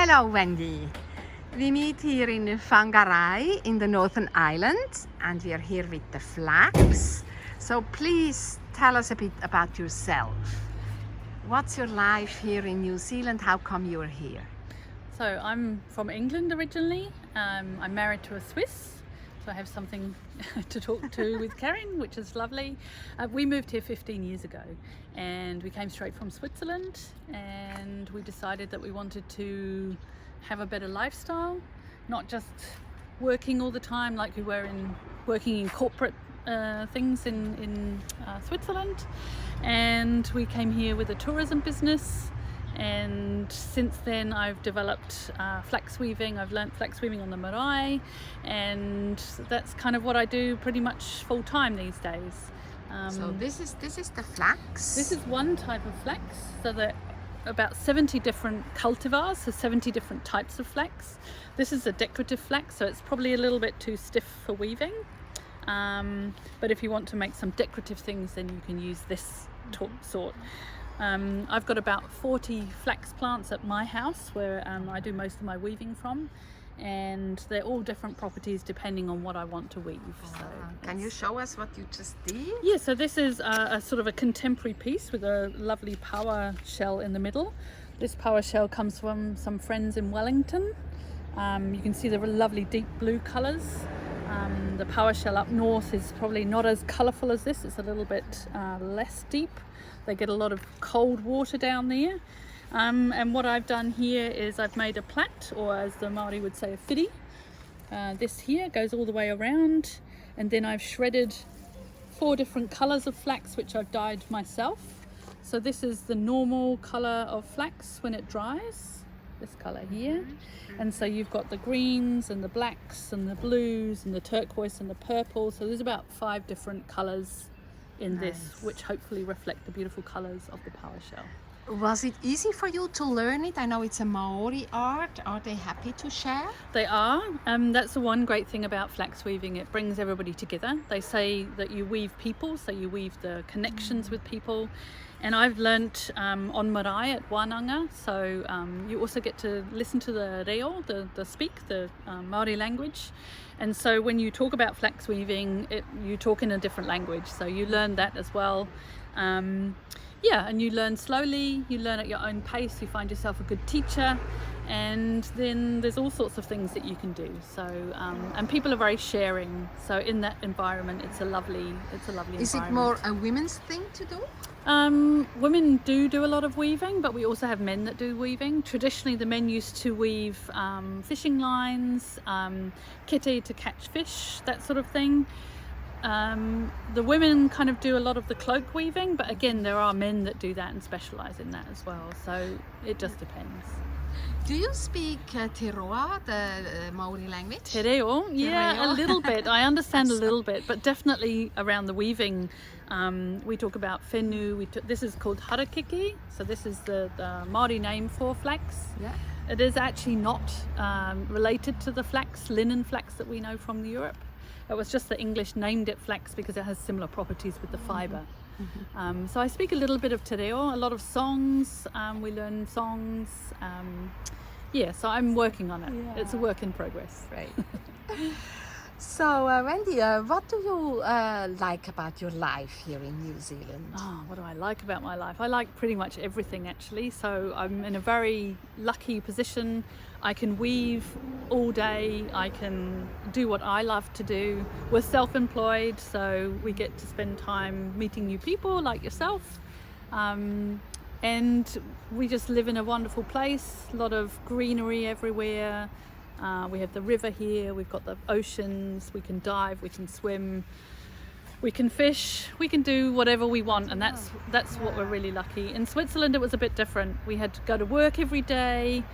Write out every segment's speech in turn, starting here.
Hello, Wendy. We meet here in Whangarei in the Northern Ireland, and we are here with the flax. So please tell us a bit about yourself. What's your life here in New Zealand? How come you're here? So I'm from England originally. I'm married to a Swiss, so I have something to talk to with Karen, which is lovely. We moved here 15 years ago, and we came straight from Switzerland, and we decided that we wanted to have a better lifestyle, not just working all the time like we were working in corporate things in Switzerland. And we came here with a tourism business, and since then I've developed flax weaving. I've learnt flax weaving on the marae, and that's kind of what I do pretty much full time these days. So this is the flax? This is one type of flax. So there are about 70 different cultivars, so 70 different types of flax. This is a decorative flax, so it's probably a little bit too stiff for weaving. But if you want to make some decorative things, then you can use this sort. I've got about 40 flax plants at my house where I do most of my weaving from, and they're all different properties depending on what I want to weave. So can you show us what you just did? Yeah, so this is a sort of a contemporary piece with a lovely power shell in the middle. This power shell comes from some friends in Wellington. You can see the lovely deep blue colours. The power shell up north is probably not as colourful as this. It's a little bit less deep. They get a lot of cold water down there. And what I've done here is I've made a plait, or as the Māori would say, a whiri. This here goes all the way around, and then I've shredded 4 different colours of flax which I've dyed myself. So this is the normal colour of flax when it dries, this colour here. And so you've got the greens and the blacks and the blues and the turquoise and the purple. So there's about 5 different colours in this, which hopefully reflect the beautiful colours of the power shell. Was it easy for you to learn it? I know it's a Maori art. Are they happy to share? They are. That's the one great thing about flax weaving. It brings everybody together. They say that you weave people, so you weave the connections with people. And I've learnt on marae at Wānanga, so you also get to listen to the reo, the speak, the Māori language. And so when you talk about flax weaving, you talk in a different language, so you learn that as well. Yeah, and you learn slowly, you learn at your own pace, you find yourself a good teacher, and then there's all sorts of things that you can do. So and people are very sharing, so in that environment it's a lovely environment. Is it more a women's thing to do? Women do a lot of weaving, but we also have men that do weaving. Traditionally the men used to weave fishing lines, kete to catch fish, that sort of thing. The women kind of do a lot of the cloak weaving, but again there are men that do that and specialise in that as well, so it just depends. Do you speak Te Roa, the Maori language? Te reo, yeah, a little bit. I understand a little bit, but definitely around the weaving, we talk about whenu. This is called harakeke, so this is the Māori name for flax. Yeah. It is actually not related to the flax, linen flax that we know from Europe. It was just the English named it flax because it has similar properties with the fibre. So I speak a little bit of te reo, a lot of songs. We learn songs. Yeah, so I'm working on it. Yeah. It's a work in progress. Right. So Wendy, what do you like about your life here in New Zealand? Oh, what do I like about my life? I like pretty much everything actually. So I'm in a very lucky position. I can weave all day. I can do what I love to do. We're self-employed, so we get to spend time meeting new people like yourself. And we just live in a wonderful place, a lot of greenery everywhere. We have the river here, we've got the oceans, we can dive, we can swim, we can fish, we can do whatever we want, and that's what we're really lucky. In Switzerland it was a bit different. We had to go to work every day.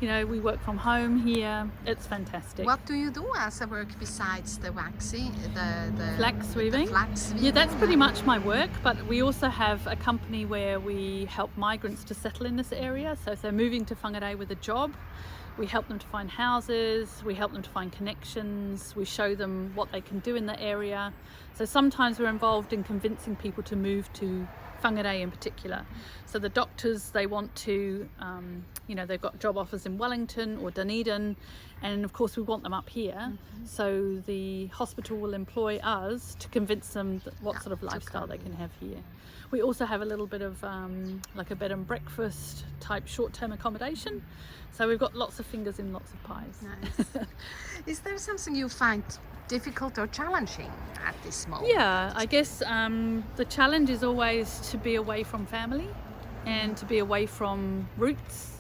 You know, we work from home here. It's fantastic. What do you do as a work besides the waxing, the flax weaving? The flax weaving? Yeah, that's pretty much my work, but we also have a company where we help migrants to settle in this area. So if they're moving to Whangarei with a job, we help them to find houses, we help them to find connections, we show them what they can do in the area. So sometimes we're involved in convincing people to move to Whangarei in particular. So the doctors, they want to, you know, they've got job offers in in Wellington or Dunedin, and of course we want them up here. So the hospital will employ us to convince them that what sort of lifestyle they can have here. We also have a little bit of like a bed and breakfast type short-term accommodation. So we've got lots of fingers in lots of pies. Nice. Is there something you find difficult or challenging at this moment? Yeah, I guess the challenge is always to be away from family and to be away from roots,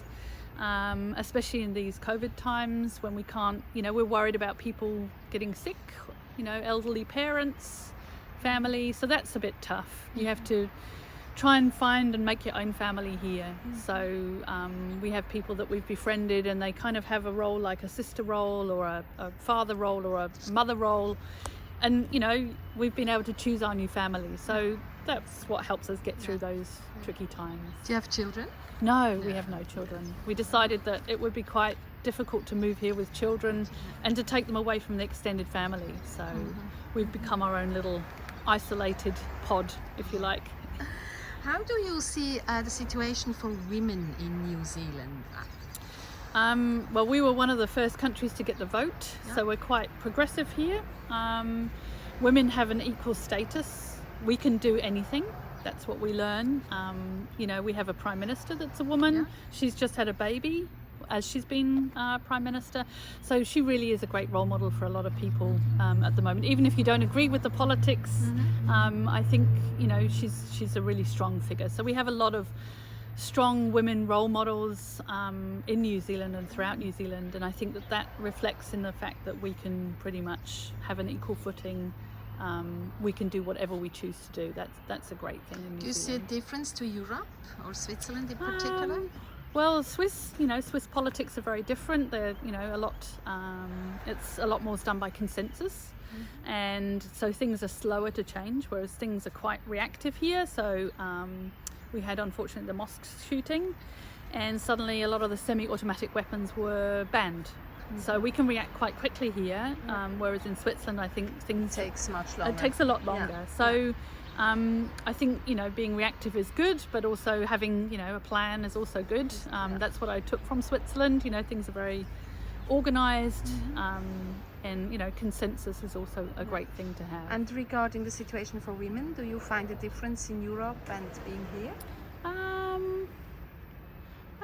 especially in these COVID times when we can't, we're worried about people getting sick, elderly parents, family, so that's a bit tough. You have to try and find and make your own family here. So we have people that we've befriended and they kind of have a role like a sister role or a father role or a mother role, and we've been able to choose our new family, so that's what helps us get through those tricky times. Do you have children? No, we have no children. We decided that it would be quite difficult to move here with children and to take them away from the extended family, so we've become our own little isolated pod, if you like. How do you see the situation for women in New Zealand? Well, we were one of the first countries to get the vote, so we're quite progressive here. Women have an equal status. We can do anything. That's what we learn. We have a Prime Minister that's a woman. She's just had a baby as she's been Prime Minister. So she really is a great role model for a lot of people at the moment. Even if you don't agree with the politics, I think, she's a really strong figure. So we have a lot of strong women role models in New Zealand and throughout New Zealand. And I think that reflects in the fact that we can pretty much have an equal footing. We can do whatever we choose to do. That's a great thing in New Zealand. Do you see a difference to Europe or Switzerland in particular? Well, Swiss politics are very different. They're, a lot. It's a lot more done by consensus, and so things are slower to change. Whereas things are quite reactive here. So we had, unfortunately, the mosque shooting, and suddenly a lot of the semi-automatic weapons were banned. So we can react quite quickly here, whereas in Switzerland, I think things takes much longer. It takes a lot longer. So. I think being reactive is good, but also having a plan is also good. That's what I took from Switzerland. Things are very organised, and consensus is also a great thing to have. And regarding the situation for women, do you find a difference in Europe and being here? I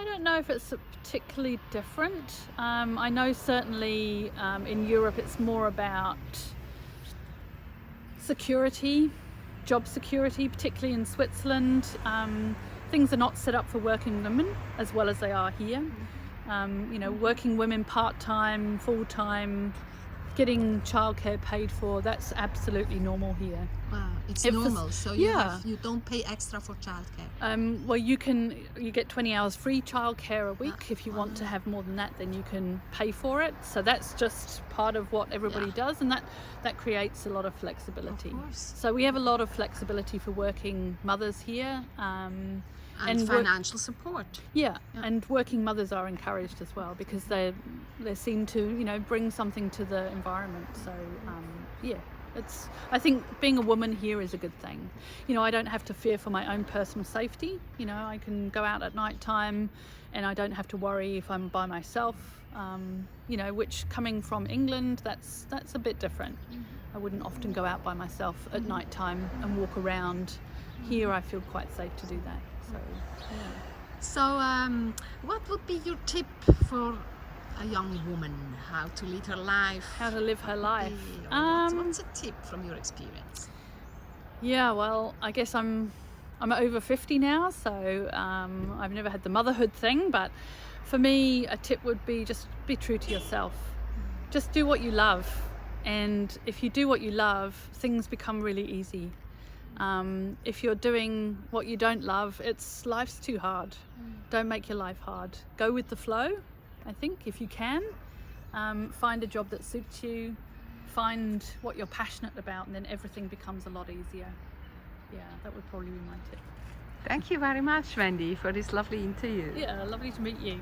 don't know if it's particularly different. I know certainly in Europe it's more about security, job security, particularly in Switzerland. Things are not set up for working women as well as they are here. Working women part-time, full-time, getting childcare paid for, that's absolutely normal here. Wow, it's normal. So you don't pay extra for childcare. Well, you get 20 hours free childcare a week. If you want to have more than that, then you can pay for it. So that's just part of what everybody does, and that creates a lot of flexibility. Of course. So we have a lot of flexibility for working mothers here. And financial support. Yeah, and working mothers are encouraged as well because they seem to bring something to the environment. So I think being a woman here is a good thing. I don't have to fear for my own personal safety. I can go out at night time and I don't have to worry if I'm by myself. Which coming from England, that's a bit different. I wouldn't often go out by myself at night time and walk around. Here I feel quite safe to do that. So, what would be your tip for a young woman? How to lead her life? How to live her life? What's a tip from your experience? Yeah, well, I guess I'm over 50 now, so I've never had the motherhood thing. But for me, a tip would be just be true to yourself. Just do what you love, and if you do what you love, things become really easy. If you're doing what you don't love, life's too hard. Don't make your life hard. Go with the flow, I think, if you can. Find a job that suits you. Find what you're passionate about, and then everything becomes a lot easier. Yeah, that would probably be my tip. Thank you very much, Wendy, for this lovely interview. Yeah, lovely to meet you.